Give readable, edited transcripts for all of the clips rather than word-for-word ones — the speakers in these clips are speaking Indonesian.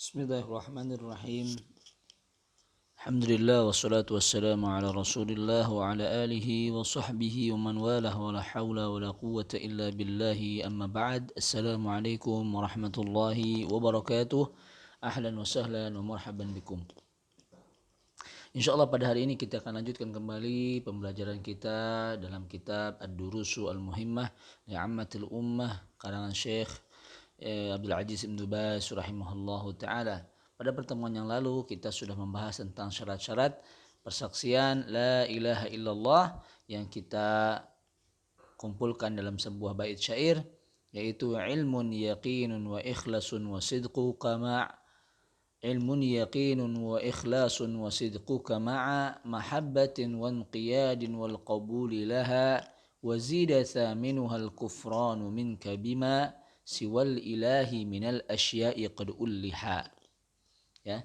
Bismillahirrahmanirrahim. Alhamdulillah wassalatu wassalamu ala Rasulillah wa ala alihi wa sahbihi wa man walah wa la hawla wa la quwwata illa billahi amma ba'd. Assalamualaikum warahmatullahi wabarakatuh. Ahlan wa sahlan wa marhaban bikum. InsyaAllah pada hari ini kita akan lanjutkan kembali pembelajaran kita dalam kitab Ad-Durusu Al-Muhimmah Li'ammatil Ummah karangan Syekh Abdul Aziz Ibn Baz rahimahullahu ta'ala. Pada pertemuan yang lalu kita sudah membahas tentang syarat-syarat persaksian la ilaha illallah yang kita kumpulkan dalam sebuah bait syair, yaitu ilmun yaqinun wa ikhlasun wa sidquka ilmun yaqinun wa ikhlasun wa sidquka ma'a mahabbatin wa inqiyadin wal qabuli laha wa zida thaminuha al kufranu minka bima siwal ilahi minal asya'i qad ulliha. Ya,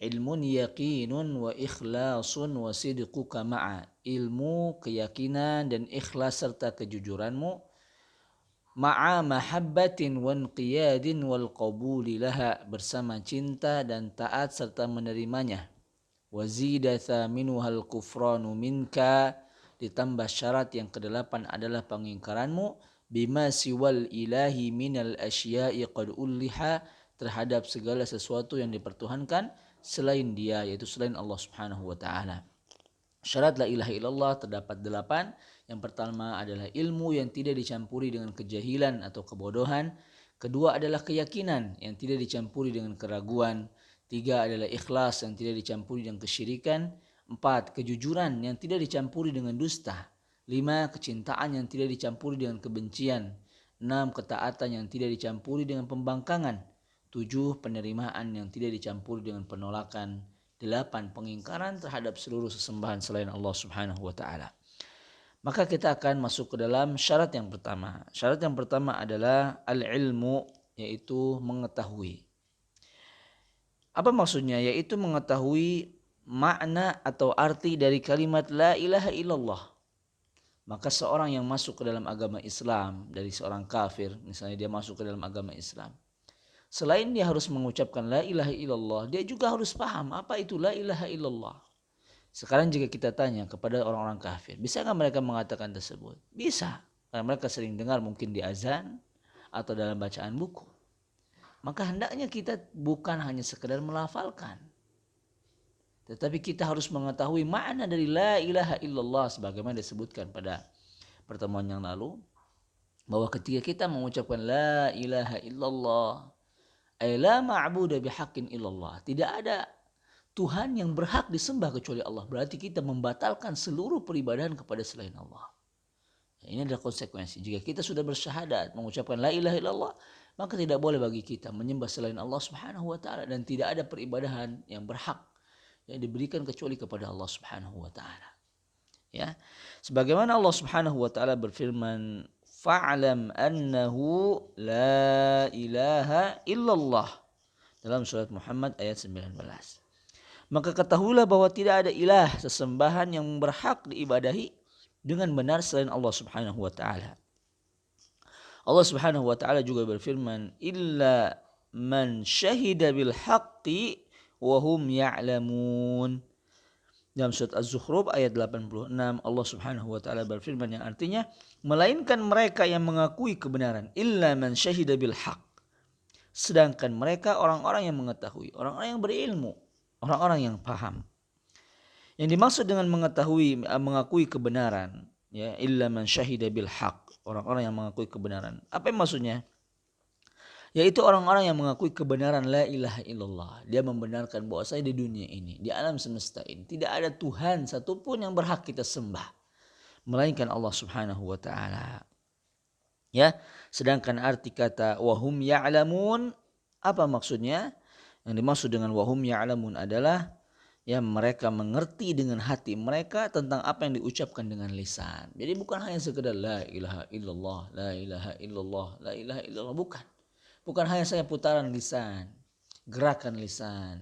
ilmun yaqinun wa ikhlasun wa sidquka ma'a, ilmu, keyakinan dan ikhlas serta kejujuranmu, ma'a mahabbatin wa inqiyadin wal qabuli laha, bersama cinta dan taat serta menerimanya. Wa zida thaminuhal kufranu minka, ditambah syarat yang kedelapan adalah pengingkaranmu, bima siwal ilahi minal asya'i qad ulliha, terhadap segala sesuatu yang dipertuhankan selain dia, yaitu selain Allah subhanahu wa ta'ala. Syarat la ilaha illallah terdapat 8. Yang pertama adalah ilmu yang tidak dicampuri dengan kejahilan atau kebodohan. Kedua adalah keyakinan yang tidak dicampuri dengan keraguan. 3 adalah ikhlas yang tidak dicampuri dengan kesyirikan. 4 kejujuran yang tidak dicampuri dengan dusta. 5 kecintaan yang tidak dicampuri dengan kebencian. 6 ketaatan yang tidak dicampuri dengan pembangkangan. 7 penerimaan yang tidak dicampuri dengan penolakan. 8 pengingkaran terhadap seluruh sesembahan selain Allah subhanahu wa ta'ala. Maka kita akan masuk ke dalam syarat yang pertama. Syarat yang pertama adalah al-ilmu, yaitu mengetahui. Apa maksudnya? Yaitu mengetahui makna atau arti dari kalimat la ilaha illallah. Maka seorang yang masuk ke dalam agama Islam dari seorang kafir, misalnya dia masuk ke dalam agama Islam, selain dia harus mengucapkan la ilaha illallah, dia juga harus paham apa itu la ilaha illallah. Sekarang jika kita tanya kepada orang-orang kafir, bisa nggak mereka mengatakan tersebut? Bisa, karena mereka sering dengar mungkin di azan atau dalam bacaan buku. Maka hendaknya kita bukan hanya sekedar melafalkan, tetapi kita harus mengetahui makna dari la ilaha illallah, sebagaimana disebutkan pada pertemuan yang lalu, bahwa ketika kita mengucapkan la ilaha illallah, ay la ma'budu bihaqqin illallah, tidak ada Tuhan yang berhak disembah kecuali Allah. Berarti kita membatalkan seluruh peribadahan kepada selain Allah. Ini adalah konsekuensi. Jika kita sudah bersyahadat mengucapkan la ilaha illallah, maka tidak boleh bagi kita menyembah selain Allah subhanahu wa ta'ala, dan tidak ada peribadahan yang berhak yang diberikan kecuali kepada Allah subhanahu wa ta'ala. Ya, sebagaimana Allah subhanahu wa ta'ala berfirman, fa'lam annahu la ilaha illallah, dalam surat Muhammad ayat 19. Maka ketahuilah bahwa tidak ada ilah sesembahan yang berhak diibadahi dengan benar selain Allah subhanahu wa ta'ala. Allah subhanahu wa ta'ala juga berfirman, illa man syahida bil haqqi wa hum ya'lamun. Dalam surat Az-Zukhruf ayat 86, Allah subhanahu wa ta'ala berfirman yang artinya, melainkan mereka yang mengakui kebenaran, illa man syahida bil haqq. Sedangkan mereka orang-orang yang mengetahui, orang-orang yang berilmu, orang-orang yang paham. Yang dimaksud dengan mengakui kebenaran, ya, illa man syahida bil haqq, orang-orang yang mengakui kebenaran. Apa yang maksudnya? Yaitu orang-orang yang mengakui kebenaran la ilaha illallah. Dia membenarkan bahwasanya di dunia ini, di alam semesta ini, tidak ada Tuhan satupun yang berhak kita sembah melainkan Allah subhanahu wa ta'ala. Ya, sedangkan arti kata wahum ya'lamun, apa maksudnya? Yang dimaksud dengan wahum ya'lamun adalah, ya, mereka mengerti dengan hati mereka tentang apa yang diucapkan dengan lisan. Jadi bukan hanya sekedar la ilaha illallah, la ilaha illallah, la ilaha illallah, bukan. Bukan hanya saya putaran lisan, gerakan lisan,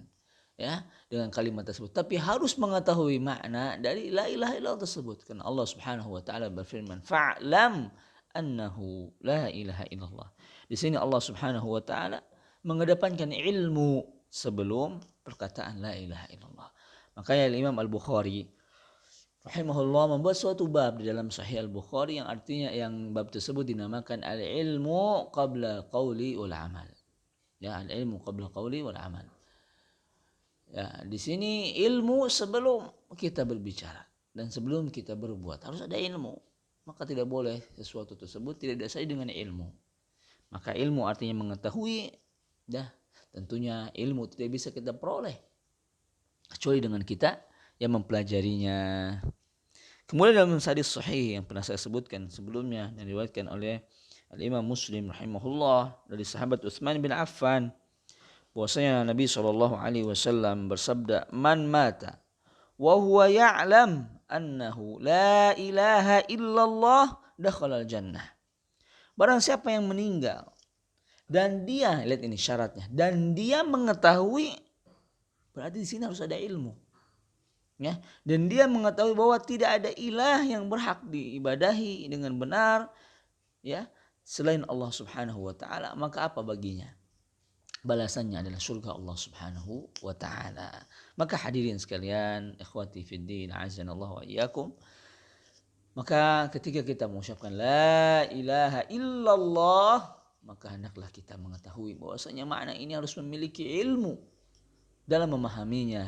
ya, dengan kalimat tersebut, tapi harus mengetahui makna dari la ilaha illallah tersebut. Karena Allah subhanahu wa ta'ala berfirman, fa'lam annahu la ilaha illallah. Di sini Allah subhanahu wa ta'ala mengedepankan ilmu, sebelum perkataan la ilaha illallah. Makanya Imam Al-Bukhari rahimahullah membuat suatu bab di dalam Sahih Al-Bukhari yang artinya yang bab tersebut dinamakan al-ilmu qabla qawli wal amal. Ya, al-ilmu qabla qawli wal amal. Ya, di sini ilmu sebelum kita berbicara dan sebelum kita berbuat harus ada ilmu. Maka tidak boleh sesuatu tersebut tidak didasari dengan ilmu. Maka ilmu artinya mengetahui, dah tentunya ilmu tidak bisa kita peroleh kecuali dengan kita yang mempelajarinya. Kemudian dalam hadis sahih yang pernah saya sebutkan sebelumnya yang diriwayatkan oleh Al-Imam Muslim rahimahullah dari sahabat Utsman bin Affan, bahwasanya Nabi SAW bersabda, "Man mata wa huwa ya'lam annahu la ilaha illallah dakhala al-jannah." Barang siapa yang meninggal dan dia, lihat ini syaratnya, dan dia mengetahui, berarti di sini harus ada ilmu. Ya, dan dia mengetahui bahwa tidak ada ilah yang berhak diibadahi dengan benar, ya, selain Allah Subhanahu wa taala, maka apa baginya? Balasannya adalah surga Allah Subhanahu wa taala. Maka hadirin sekalian, ikhwati fiddin, azanallahu wa iyyakum. Maka ketika kita mengucapkan la ilaha illallah, maka hendaklah kita mengetahui bahwasanya makna ini harus memiliki ilmu dalam memahaminya,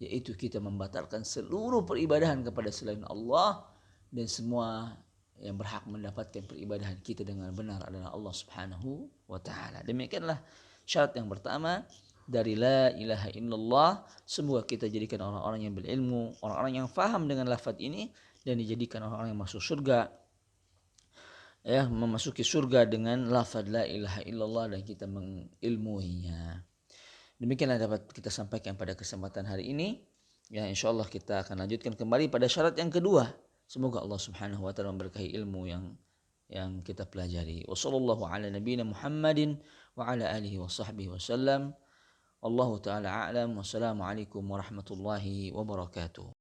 yaitu kita membatalkan seluruh peribadahan kepada selain Allah, dan semua yang berhak mendapatkan peribadahan kita dengan benar adalah Allah Subhanahu wa taala. Demikianlah syarat yang pertama dari la ilaha illallah. Semoga kita jadikan orang-orang yang berilmu, orang-orang yang faham dengan lafaz ini, dan dijadikan orang-orang yang masuk surga, ya, memasuki surga dengan lafaz la ilaha illallah, dan kita mengilmuinya. Demikianlah dapat kita sampaikan pada kesempatan hari ini. Ya, insyaallah kita akan lanjutkan kembali pada syarat yang kedua. Semoga Allah Subhanahu wa taala memberkahi ilmu yang kita pelajari. Wassallallahu ala nabiyina Muhammadin wa ala alihi wa sahbihi wasallam. Wallahu taala a'lam. Wassalamualaikum warahmatullahi wabarakatuh.